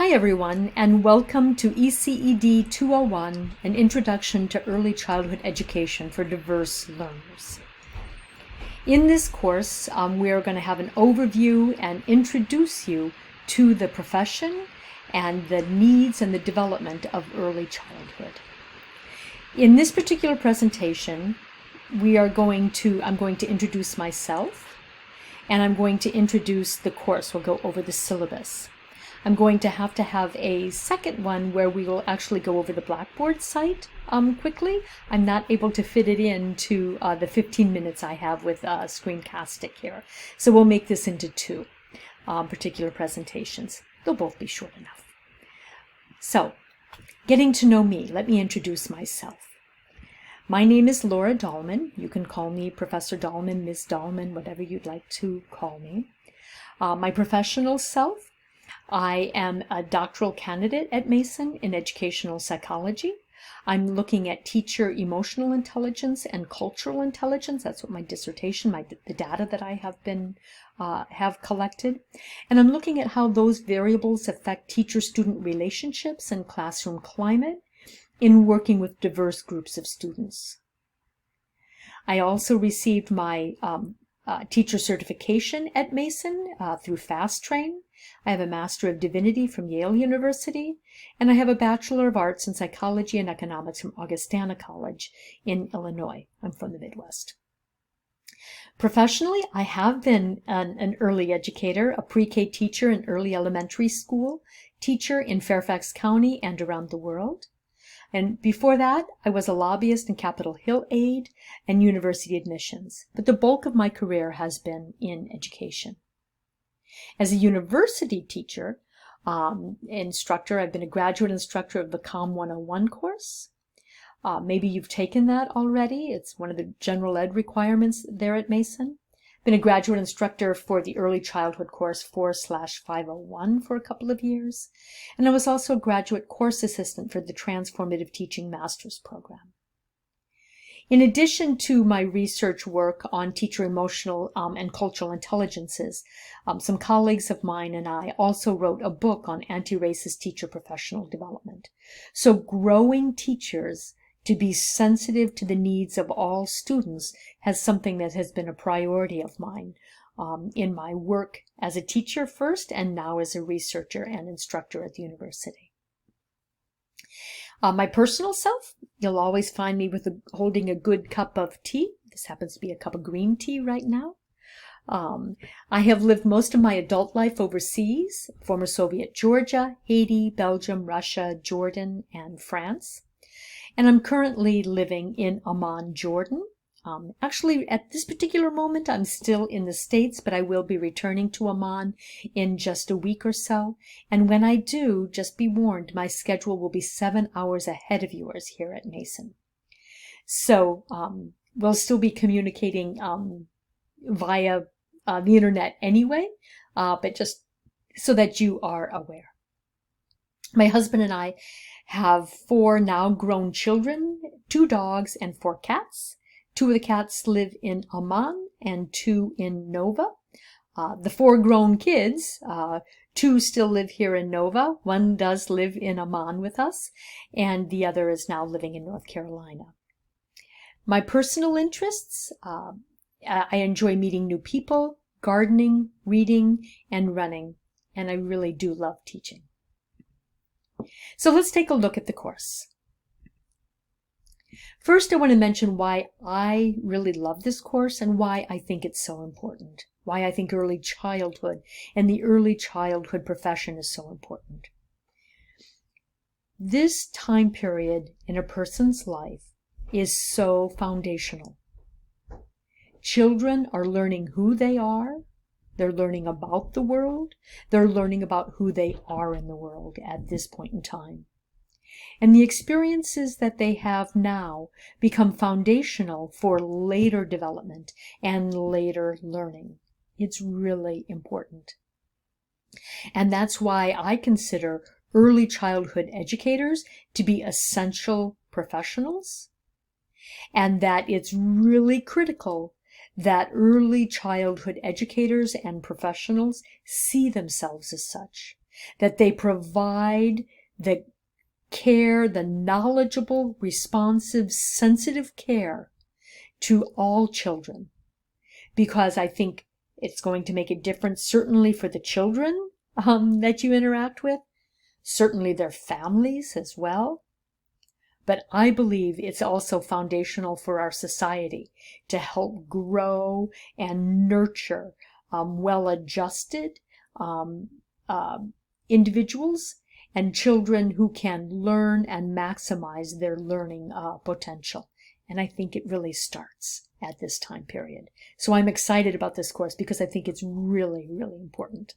Hi everyone, and welcome to ECED 201, an introduction to early childhood education for diverse learners. In this course, we are going to have an overview and introduce you to the profession and the needs and the development of early childhood. In this particular presentation, I'm going to introduce myself, and I'm going to introduce the course. We'll go over the syllabus. I'm going to have a second one where we will actually go over the Blackboard site quickly. I'm not able to fit it into the 15 minutes I have with Screencastic here. So we'll make this into two particular presentations. They'll both be short enough. So, getting to know me, let me introduce myself. My name is Laura Dahlman. You can call me Professor Dahlman, Ms. Dahlman, whatever you'd like to call me. My professional self, I am a doctoral candidate at Mason in educational psychology. I'm looking at teacher emotional intelligence and cultural intelligence. That's what my dissertation, the data that I have collected. And I'm looking at how those variables affect teacher-student relationships and classroom climate in working with diverse groups of students. I also received my teacher certification at Mason through FastTrain. I have a Master of Divinity from Yale University, and I have a Bachelor of Arts in Psychology and Economics from Augustana College in Illinois. I'm from the Midwest. Professionally, I have been an early educator, a pre-K teacher in early elementary school, teacher in Fairfax County and around the world. And before that, I was a lobbyist in Capitol Hill aid and university admissions. But the bulk of my career has been in education. As a university teacher, instructor, I've been a graduate instructor of the COM 101 course. Maybe you've taken that already. It's one of the general ed requirements there at Mason. Been a graduate instructor for the early childhood course 4/501 for a couple of years. And I was also a graduate course assistant for the Transformative Teaching Master's Program. In addition to my research work on teacher emotional and cultural intelligences, some colleagues of mine and I also wrote a book on anti-racist teacher professional development. So growing teachers to be sensitive to the needs of all students has something that has been a priority of mine in my work as a teacher first and now as a researcher and instructor at the university. My personal self, you'll always find me holding a good cup of tea. This happens to be a cup of green tea right now. I have lived most of my adult life overseas, former Soviet Georgia, Haiti, Belgium, Russia, Jordan, and France. And I'm currently living in Amman, Jordan. Actually, at this particular moment, I'm still in the States, but I will be returning to Amman in just a week or so. And when I do, just be warned, my schedule will be 7 hours ahead of yours here at Mason. So we'll still be communicating via the internet anyway, but just so that you are aware. My husband and I have 4 now grown children, 2 dogs, and 4 cats. 2 of the cats live in Amman and 2 in Nova. The 4 grown kids, 2 still live here in Nova. 1 does live in Amman with us, and the other is now living in North Carolina. My personal interests, I enjoy meeting new people, gardening, reading, and running, and I really do love teaching. So let's take a look at the course. First, I want to mention why I really love this course and why I think it's so important, why I think early childhood and the early childhood profession is so important. This time period in a person's life is so foundational. Children are learning who they are, they're learning about the world, they're learning about who they are in the world at this point in time. And the experiences that they have now become foundational for later development and later learning. It's really important. And that's why I consider early childhood educators to be essential professionals, and that it's really critical that early childhood educators and professionals see themselves as such. that they provide the care, the knowledgeable, responsive, sensitive care to all children, because I think it's going to make a difference, certainly for the children that you interact with, certainly their families as well. But I believe it's also foundational for our society to help grow and nurture well-adjusted individuals and children who can learn and maximize their learning potential. And I think it really starts at this time period. So I'm excited about this course because I think it's really, really important.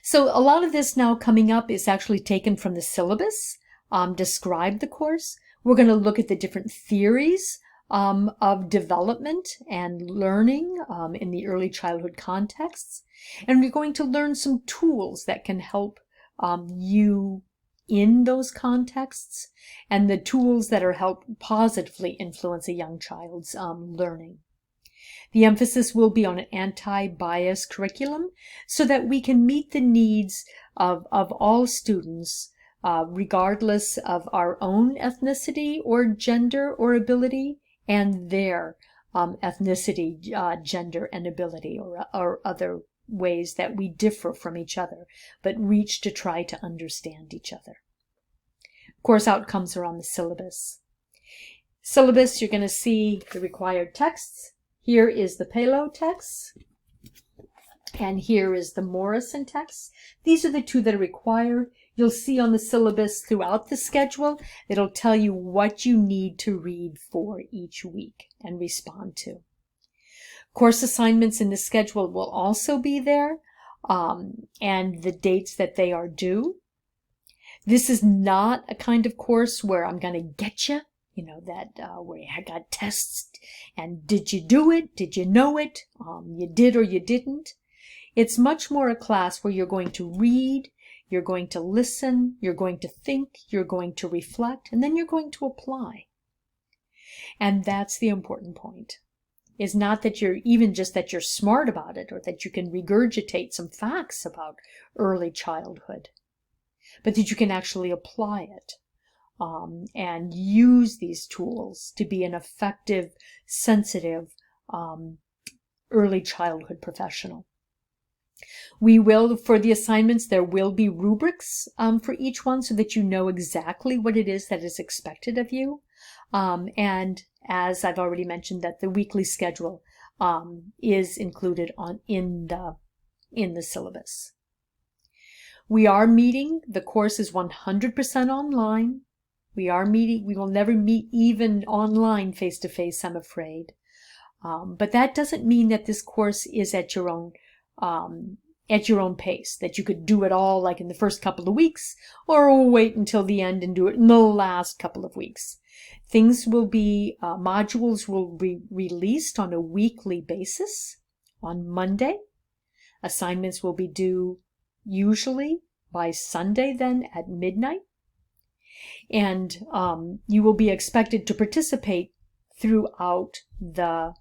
So a lot of this now coming up is actually taken from the syllabus, describe the course. We're going to look at the different theories of development and learning in the early childhood contexts. And we're going to learn some tools that can help you in those contexts, and the tools that are help positively influence a young child's learning. The emphasis will be on an anti-bias curriculum so that we can meet the needs of all students, regardless of our own ethnicity or gender or ability, and their ethnicity, gender, and ability, or other ways that we differ from each other, but reach to try to understand each other. Course outcomes are on the syllabus. Syllabus, you're going to see the required texts. Here is the Palo text, and here is the Morrison text. These are the two that are required. You'll see on the syllabus throughout the schedule, it'll tell you what you need to read for each week and respond to. Course assignments in the schedule will also be there, and the dates that they are due. This is not a kind of course where I'm going to get you, where I got tests and did you do it? Did you know it? You did or you didn't. It's much more a class where you're going to read, you're going to listen, you're going to think, you're going to reflect, and then you're going to apply. And that's the important point. Is not that you're even just that you're smart about it or that you can regurgitate some facts about early childhood, but that you can actually apply it and use these tools to be an effective, sensitive early childhood professional. We will, for the assignments, there will be rubrics for each one so that you know exactly what it is that is expected of you. And as I've already mentioned, that the weekly schedule is included in the syllabus. We are meeting. The course is 100% online. We will never meet even online face-to-face, I'm afraid. But that doesn't mean that this course is at your own pace, that you could do it all like in the first couple of weeks, or wait until the end and do it in the last couple of weeks. Things will be, modules will be released on a weekly basis on Monday. Assignments will be due usually by Sunday then at midnight. And you will be expected to participate throughout the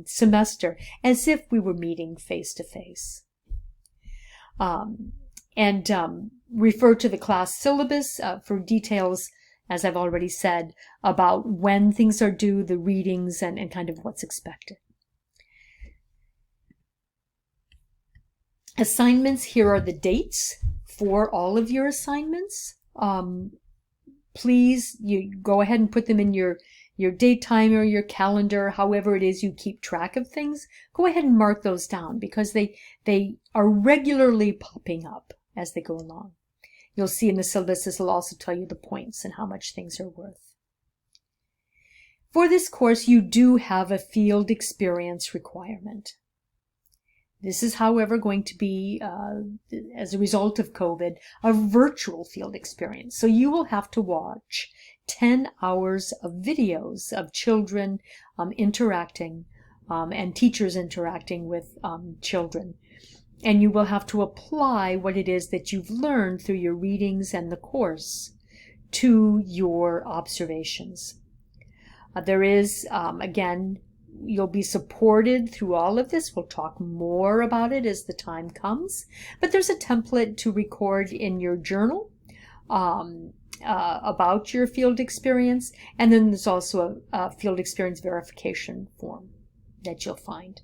semester as if we were meeting face-to-face. Refer to the class syllabus for details, as I've already said, about when things are due, the readings, and kind of what's expected. Assignments, here are the dates for all of your assignments. Please, you go ahead and put them in your date timer, your calendar, however it is you keep track of things. Go ahead and mark those down because they are regularly popping up as they go along. You'll see in the syllabus, this will also tell you the points and how much things are worth. For this course, you do have a field experience requirement. This is, however, going to be, as a result of COVID, a virtual field experience. So you will have to watch 10 hours of videos of children interacting and teachers interacting with children. And you will have to apply what it is that you've learned through your readings and the course to your observations. There is, again, You'll be supported through all of this. We'll talk more about it as the time comes. But there's a template to record in your journal about your field experience. And then there's also a field experience verification form that you'll find.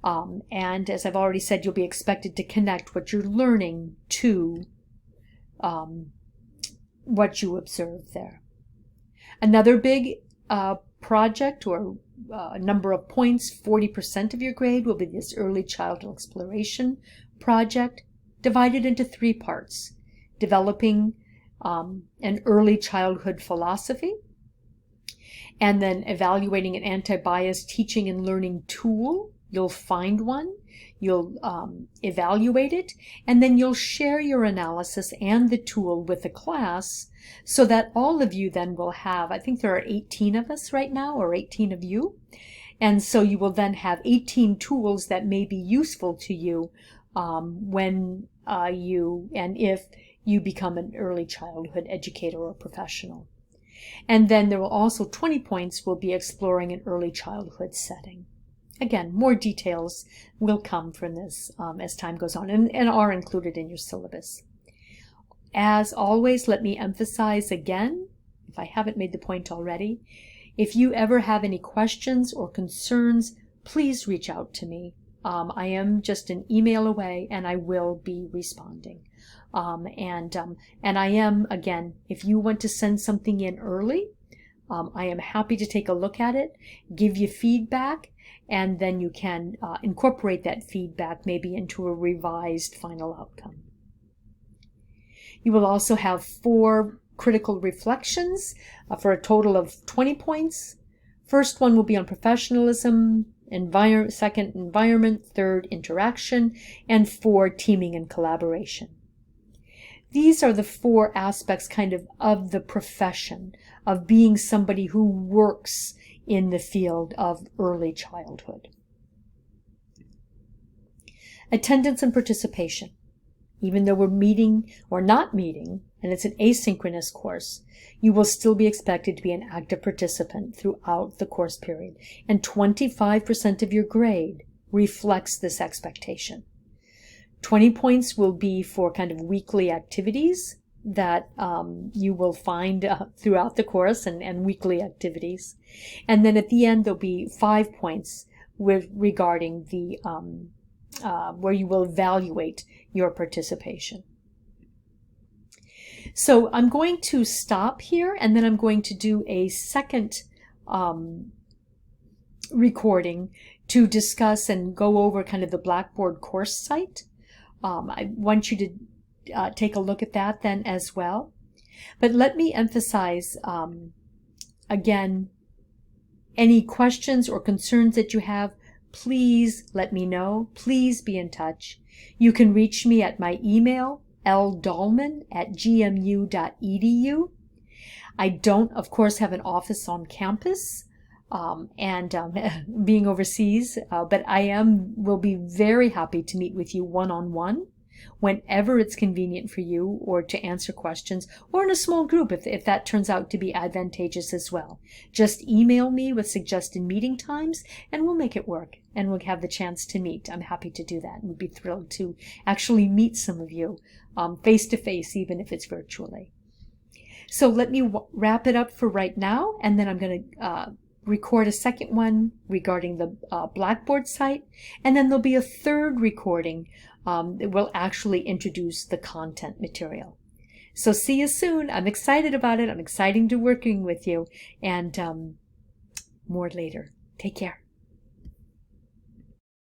And as I've already said, you'll be expected to connect what you're learning to what you observe there. Another big project or number of points, 40% of your grade, will be this early childhood exploration project, divided into 3 parts: developing an early childhood philosophy, and then evaluating an anti-bias teaching and learning tool. You'll find one, you'll evaluate it, and then you'll share your analysis and the tool with the class so that all of you then will have, I think there are 18 of us right now, or 18 of you, and so you will then have 18 tools that may be useful to you when and if you become an early childhood educator or professional. And then there will also 20 points will be exploring an early childhood setting. Again, more details will come from this as time goes on and are included in your syllabus. As always, let me emphasize again, if I haven't made the point already, if you ever have any questions or concerns, please reach out to me. I am just an email away and I will be responding. And I am, again, if you want to send something in early, I am happy to take a look at it, give you feedback, and then you can incorporate that feedback maybe into a revised final outcome. You will also have 4 critical reflections for a total of 20 points. First one will be on professionalism, second, environment, third, interaction, and 4, teaming and collaboration. These are the 4 aspects kind of the profession, of being somebody who works in the field of early childhood. Attendance and participation. Even though we're meeting or not meeting, and it's an asynchronous course, you will still be expected to be an active participant throughout the course period, and 25% of your grade reflects this expectation. 20 points will be for kind of weekly activities that you will find throughout the course, and weekly activities. And then at the end, there'll be 5 points regarding the where you will evaluate your participation. So I'm going to stop here, and then I'm going to do a second recording to discuss and go over kind of the Blackboard course site. I want you to take a look at that then as well. But let me emphasize again, any questions or concerns that you have, please let me know. Please be in touch. You can reach me at my email, ldahlman@gmu.edu. I don't, of course, have an office on campus being overseas, but I will be very happy to meet with you one-on-one whenever it's convenient for you, or to answer questions, or in a small group if that turns out to be advantageous as well. Just email me with suggested meeting times and we'll make it work, and we'll have the chance to meet. I'm happy to do that and would be thrilled to actually meet some of you face to face, even if it's virtually. So let me wrap it up for right now, and then I'm going to record a second one regarding the Blackboard site, and then there'll be a third recording that will actually introduce the content material. So see you soon. I'm excited about it. I'm excited to working with you, and more later. Take care.